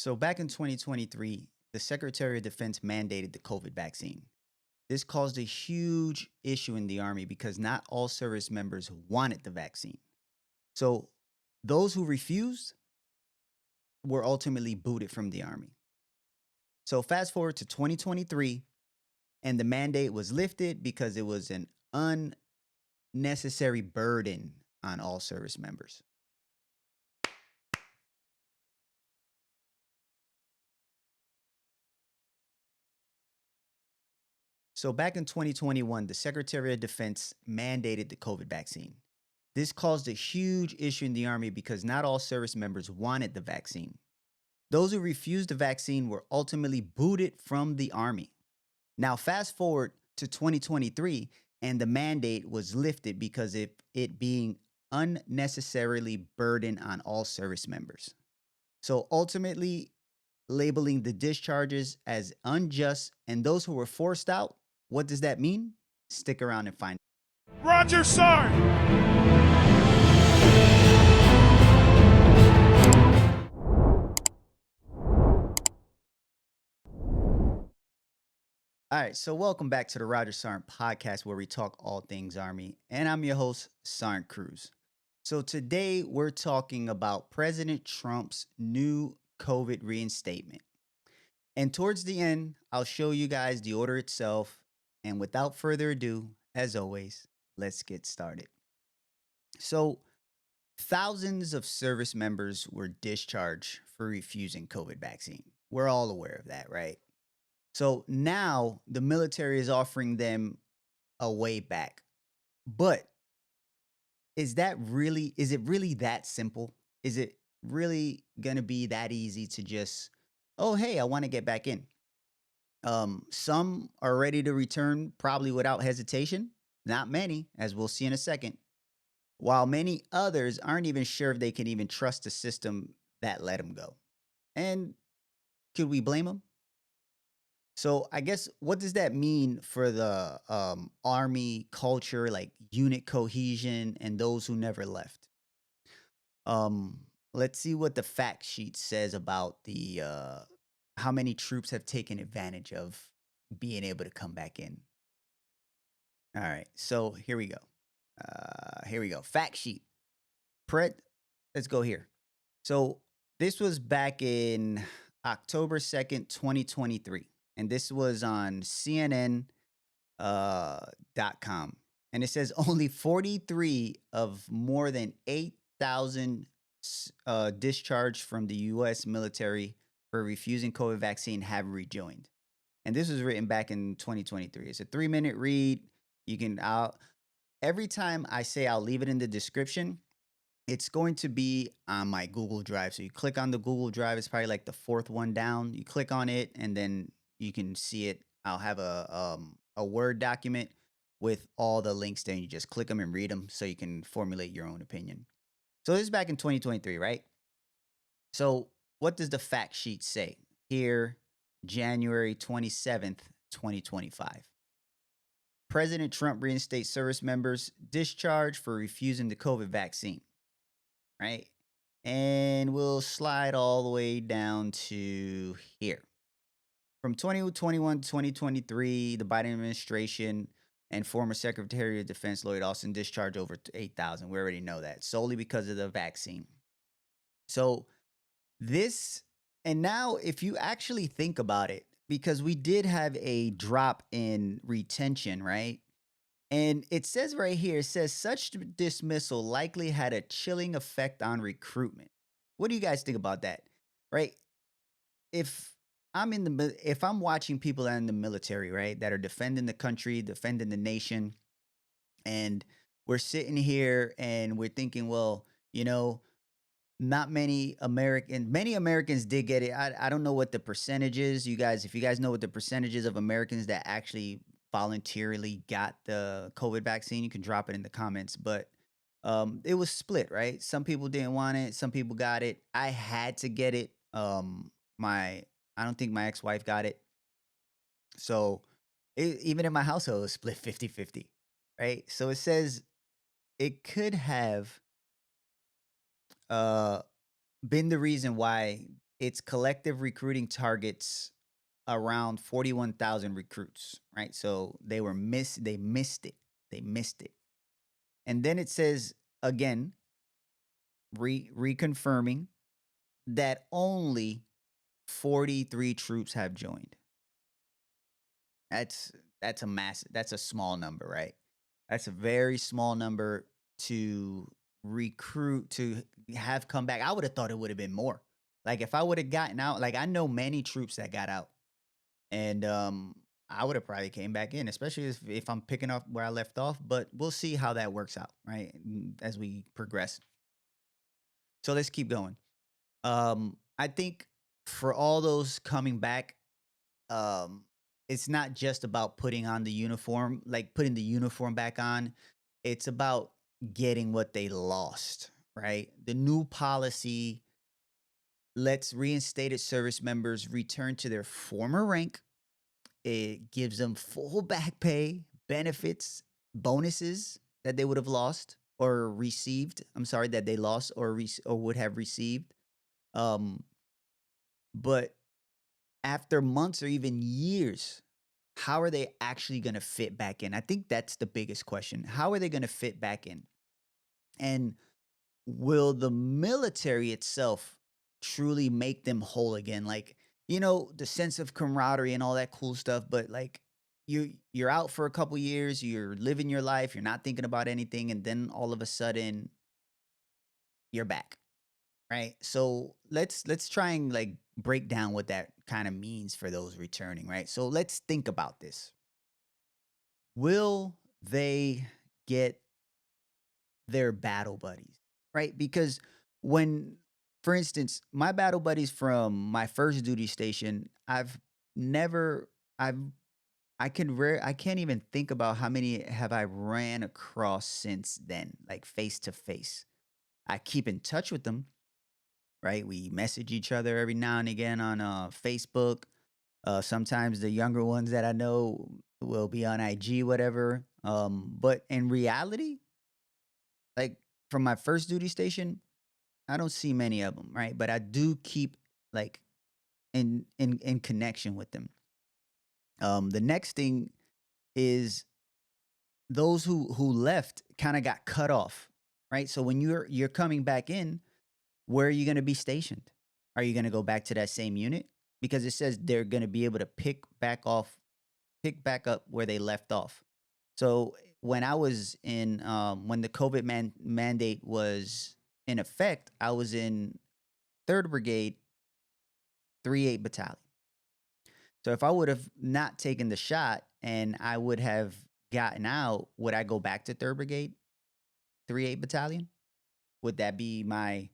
So back in 2023, the Secretary of Defense mandated the COVID vaccine. This caused a huge issue in the Army because not all service members wanted the vaccine. So those who refused were ultimately booted from the Army. So fast forward to 2023, and the mandate was lifted because it was an unnecessary burden on all service members. So back in 2021, the Secretary of Defense mandated the COVID vaccine. This caused a huge issue in the Army because not all service members wanted the vaccine. Those who refused the vaccine were ultimately booted from the Army. Now, fast forward to 2023, and the mandate was lifted because of it being unnecessarily burden on all service members. So ultimately, labeling the discharges as unjust and those who were forced out, what does that mean? Stick around and find out. Roger Sarnt! All right, so welcome back to the Roger Sarnt Podcast, where we talk all things Army, and I'm your host, Sarnt Cruz. So today we're talking about President Trump's new COVID reinstatement. And towards the end, I'll show you guys the order itself. And without further ado, as always, let's get started. So, thousands of service members were discharged for refusing COVID vaccine. We're all aware of that, right? So now the military is offering them a way back. But is it really that simple? Is it really going to be that easy to just, oh, hey, I want to get back in? Some are ready to return probably without hesitation. Not many, as we'll see in a second. While many others aren't even sure if they can even trust the system that let them go. And could we blame them? So I guess what does that mean for the army culture, like unit cohesion, and those who never left? Um, let's see what the fact sheet says about the how many troops have taken advantage of being able to come back in. All right, so here we go. Here we go. Fact sheet. Pret. Let's go here. So this was back in October 2nd, 2023. And this was on CNN .com. And it says only 43 of more than 8,000 discharged from the U.S. military for refusing COVID vaccine have rejoined. And this was written back in 2023. It's a 3-minute read. Every time I say I'll leave it in the description, it's going to be on my Google Drive. So you click on the Google Drive. It's probably like the fourth one down. You click on it, and then you can see it. I'll have a Word document with all the links there. And you just click them and read them so you can formulate your own opinion. So this is back in 2023, right? So what does the fact sheet say? Here, January 27th, 2025. President Trump reinstates service members discharged for refusing the COVID vaccine. Right? And we'll slide all the way down to here. From 2021 to 2023, the Biden administration and former Secretary of Defense Lloyd Austin discharged over 8,000. We already know that, solely because of the vaccine. So and now if you actually think about it, because we did have a drop in retention, right? And it says right here, it says such dismissal likely had a chilling effect on recruitment. What do you guys think about that? Right? If if I'm watching people that are in the military, right, that are defending the country, defending the nation, and we're sitting here and we're thinking, well, not many Americans did get it. I don't know what the percentage is. If you guys know what the percentages of Americans that actually voluntarily got the COVID vaccine, you can drop it in the comments. But it was split, right? Some people didn't want it. Some people got it. I had to get it. I don't think my ex-wife got it. So even in my household, it was split 50-50, right? So it says it could have been the reason why its collective recruiting targets around 41,000 recruits, right? So they missed it. They missed it. And then it says again, reconfirming that only 43 troops have joined. That's that's a small number, right? That's a very small number to recruit to have come back. I would have thought it would have been more. Like if I would have gotten out, like I know many troops that got out, and I would have probably came back in, especially if I'm picking up where I left off. But we'll see how that works out, right? As we progress. So let's keep going. I think for all those coming back, um, it's not just about putting on the uniform, like putting the uniform back on. It's about getting what they lost, right? The new policy lets reinstated service members return to their former rank. It gives them full back pay, benefits, bonuses that they would have lost or received. I'm sorry, that they lost or would have received. Um, but after months or even years, how are they actually going to fit back in? I think that's the biggest question. How are they going to fit back in? And will the military itself truly make them whole again? Like, the sense of camaraderie and all that cool stuff, but like you're out for a couple years, you're living your life, you're not thinking about anything, and then all of a sudden you're back. Right? So let's try and like break down what that kind of means for those returning, right? So let's think about this. Will they get their battle buddies? Right? Because when for instance, my battle buddies from my first duty station, never I've I can't even think about how many have I ran across since then, like face to face. I keep in touch with them, right? We message each other every now and again on Facebook. Sometimes the younger ones that I know will be on IG, whatever. But in reality, like from my first duty station, I don't see many of them, right? But I do keep like in connection with them. The next thing is those who left kind of got cut off, right? So when you're coming back in, where are you going to be stationed? Are you going to go back to that same unit? Because it says they're going to be able to pick back up where they left off. So when I was in, when the COVID mandate was in effect, I was in Third Brigade, 3-8 Battalion. So if I would have not taken the shot and I would have gotten out, would I go back to Third Brigade, 3-8 Battalion? Would that be my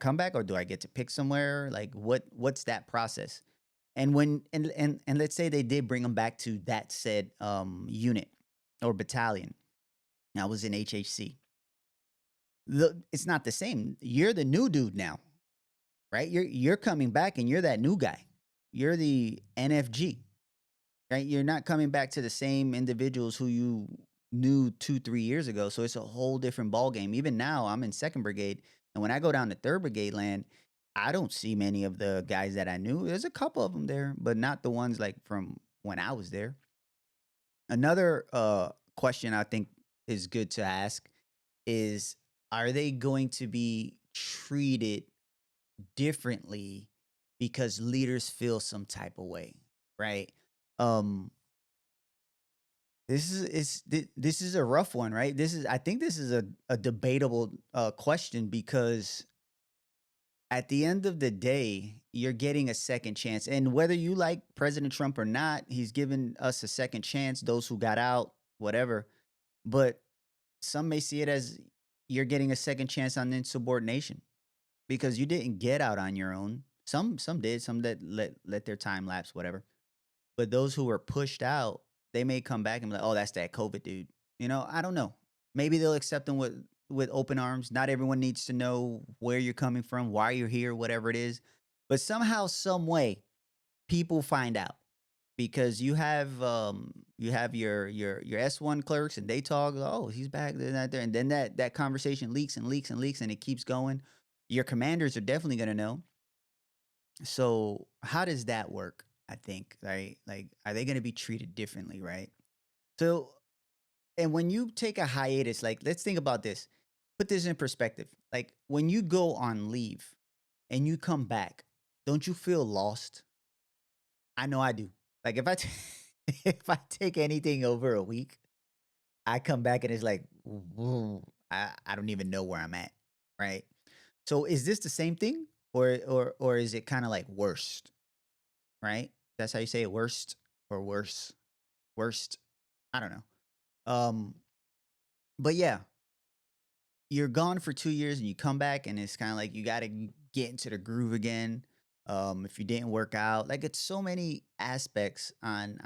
comeback, or do I get to pick somewhere? Like what's that process? And when and let's say they did bring them back to that said unit or battalion. I was in HHC. It's not the same. You're the new dude now, right? You're coming back and you're that new guy. You're the NFG, right? You're not coming back to the same individuals who you knew 2 3 years ago. So it's a whole different ball game. Even now, I'm in Second Brigade, and when I go down to Third Brigade land, I don't see many of the guys that I knew. There's a couple of them there, but not the ones like from when I was there. Another question I think is good to ask is, are they going to be treated differently because leaders feel some type of way, right? Um, this is a rough one, right? I think this is a debatable question because at the end of the day, you're getting a second chance. And whether you like President Trump or not, he's given us a second chance, those who got out, whatever. But some may see it as you're getting a second chance on insubordination because you didn't get out on your own. Some did, some that let their time lapse, whatever. But those who were pushed out, they may come back and be like, "Oh, that's that COVID dude." I don't know. Maybe they'll accept them with open arms. Not everyone needs to know where you're coming from, why you're here, whatever it is. But somehow, some way, people find out because you have your S1 clerks and they talk. Oh, he's back there, that there, and then that conversation leaks and leaks and leaks and it keeps going. Your commanders are definitely going to know. So how does that work? I think, right? Like, are they going to be treated differently, right? So, and when you take a hiatus, like, let's think about this. Put this in perspective. Like, when you go on leave and you come back, don't you feel lost? I know I do. Like, if if I take anything over a week, I come back and it's like, "Whoa, I don't even know where I'm at, right? So, is this the same thing, or is it kind of like worst, right? That's how you say it, worst or worse, worst. I don't know. Um, but yeah, you're gone for 2 years and you come back and it's kind of like you got to get into the groove again. If you didn't work out, like it's so many aspects on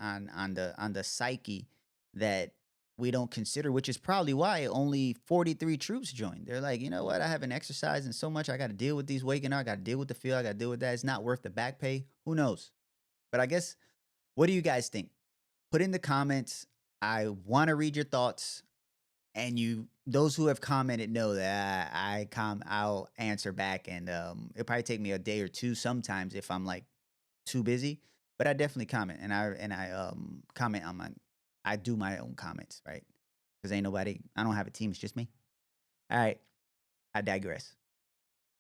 the psyche that we don't consider, which is probably why only 43 troops joined. They're like, you know what? I haven't exercised in so much. I got to deal with these waking up. I got to deal with the feel. I got to deal with that. It's not worth the back pay. Who knows? But I guess, what do you guys think? Put in the comments. I want to read your thoughts. And you, those who have commented know that I'll answer back, and it'll probably take me a day or two sometimes if I'm like too busy. But I definitely comment, and I comment on my, I do my own comments, right? Because ain't nobody, I don't have a team, it's just me. All right, I digress.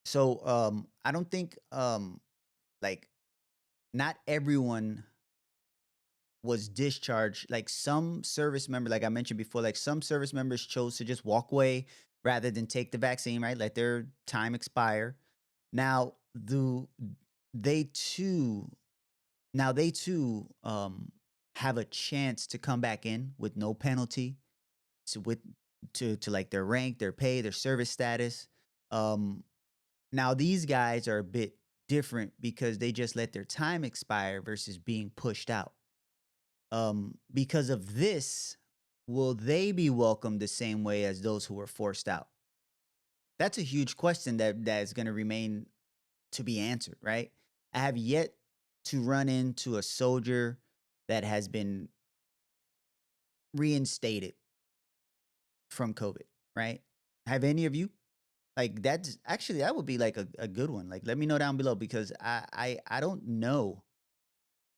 So I don't think like not everyone was discharged. Like some service member, like I mentioned before, like some service members chose to just walk away rather than take the vaccine, right? Let their time expire. Now, they too they too have a chance to come back in with no penalty to like their rank, their pay, their service status. Um Now these guys are a bit different because they just let their time expire versus being pushed out. Because of this, will they be welcomed the same way as those who were forced out? That's a huge question that is going to remain to be answered, right? I have yet to run into a soldier that has been reinstated from COVID, right? Have any of you? Like that's actually that would be like a good one. Like let me know down below because I don't know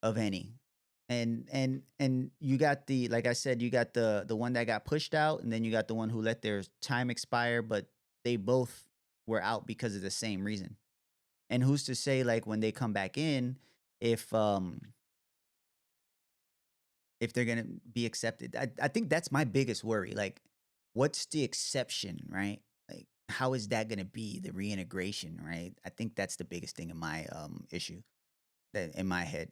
of any. And you got the, like I said, you got the one that got pushed out, and then you got the one who let their time expire, but they both were out because of the same reason. And who's to say like when they come back in if if they're gonna be accepted? I think that's my biggest worry. Like, what's the exception, right? Like, how is that gonna be the reintegration, right? I think that's the biggest thing in my issue that in my head.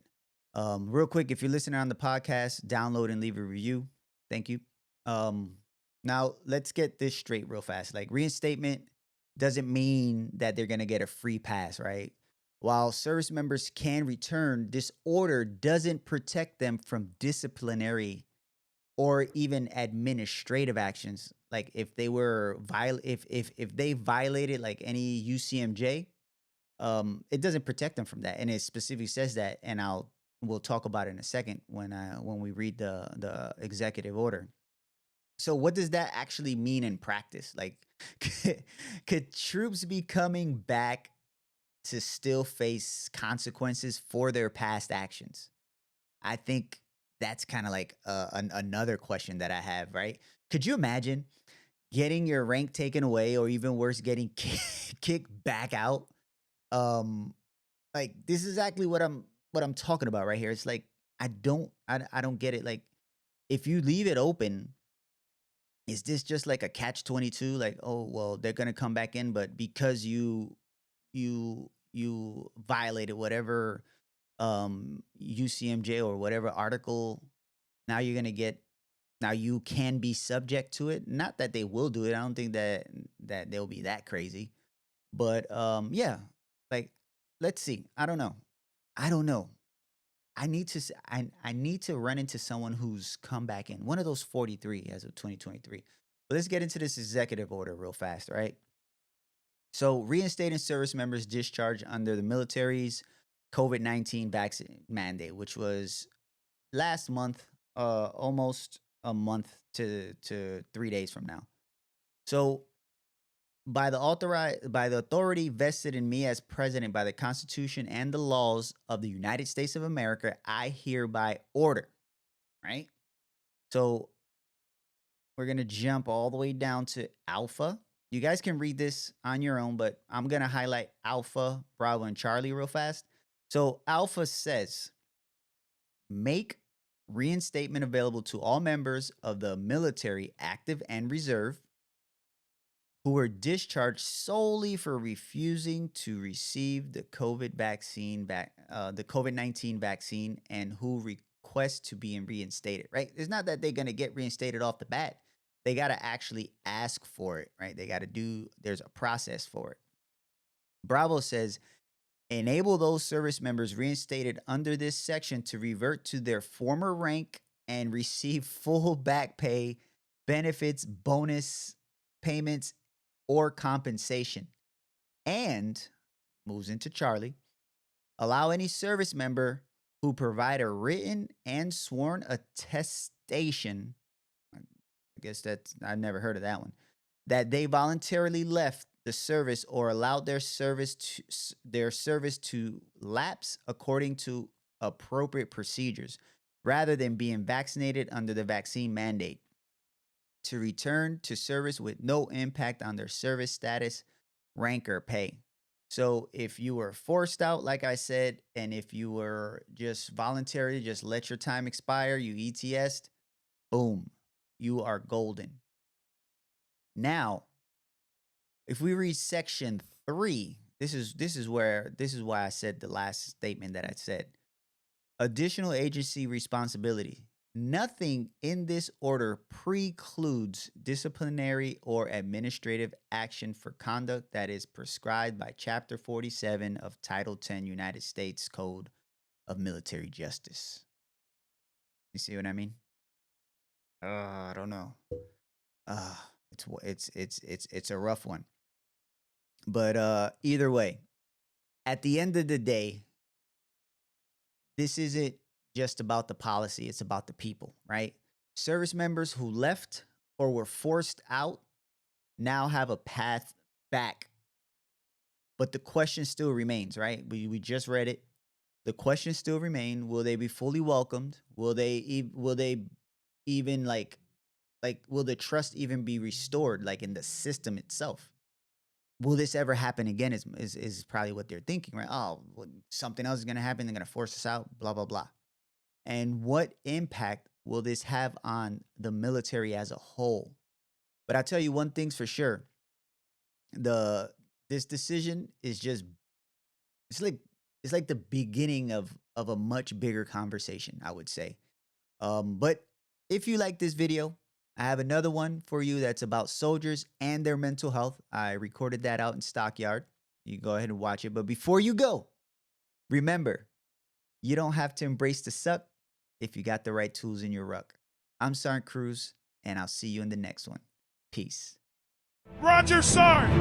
Real quick, if you're listening on the podcast, download and leave a review. Thank you. Um, Now let's get this straight real fast. Like reinstatement doesn't mean that they're gonna get a free pass, right? While service members can return, this order doesn't protect them from disciplinary or even administrative actions. Like if they were if they violated like any UCMJ, it doesn't protect them from that, and it specifically says that, and we'll talk about it in a second when we read the executive order. So, what does that actually mean in practice? Like, could troops be coming back to still face consequences for their past actions? I think that's kind of like another question that I have. Right? Could you imagine getting your rank taken away, or even worse, getting kicked back out? Um, like this is exactly what I'm talking about right here. It's like I don't get it. Like if you leave it open, is this just like a catch 22? Like, oh well, they're gonna come back in, but because you violated whatever UCMJ or whatever article, now you're gonna get now you can be subject to it. Not that they will do it. I don't think that they'll be that crazy. But yeah, like let's see. I don't know. I don't know. I need to run into someone who's come back in. One of those 43 as of 2023. But let's get into this executive order real fast, right? So, reinstating service members discharged under the military's COVID-19 vaccine mandate, which was last month, almost a month to 3 days from now. So, by the authority vested in me as president by the Constitution and the laws of the United States of America, I hereby order, right? So we're going to jump all the way down to Alpha. You guys can read this on your own, but I'm going to highlight Alpha, Bravo, and Charlie real fast. So Alpha says, make reinstatement available to all members of the military, active and reserve, who were discharged solely for refusing to receive the the COVID-19 vaccine, and who request to be reinstated. Right? It's not that they're gonna get reinstated off the bat. They gotta actually ask for it. Right? They gotta do. There's a process for it. Bravo says, enable those service members reinstated under this section to revert to their former rank and receive full back pay, benefits, bonus payments, or compensation. And moves into Charlie, allow any service member who provide a written and sworn attestation, I guess that's, I've never heard of that one, that they voluntarily left the service or allowed their service to lapse according to appropriate procedures, rather than being vaccinated under the vaccine mandate, to return to service with no impact on their service status, rank, or pay. So if you were forced out, like I said, and if you were just voluntary, just let your time expire, you ETS'd, boom, you are golden. Now, if we read section 3, this is why I said the last statement that I said. Additional agency responsibility. Nothing in this order precludes disciplinary or administrative action for conduct that is prescribed by Chapter 47 of Title 10 United States Code of Military Justice. You see what I mean? I don't know. It's a rough one. But either way, at the end of the day, this isn't just about the policy, it's about the people, right? Service members who left or were forced out now have a path back. But the question still remains, right? We just read it. The question still remains, will they be fully welcomed? Will they even will the trust even be restored, like in the system itself? Will this ever happen again is probably what they're thinking, right? Oh, something else is going to happen. They're going to force us out, blah, blah, blah. And what impact will this have on the military as a whole? But I'll tell you one thing's for sure. This decision is just, it's like the beginning of a much bigger conversation, I would say. But if you like this video, I have another one for you that's about soldiers and their mental health. I recorded that out in Stockyard. You can go ahead and watch it. But before you go, remember, you don't have to embrace the suck if you got the right tools in your ruck. I'm Sarnt Cruz, and I'll see you in the next one. Peace. Roger Sarnt!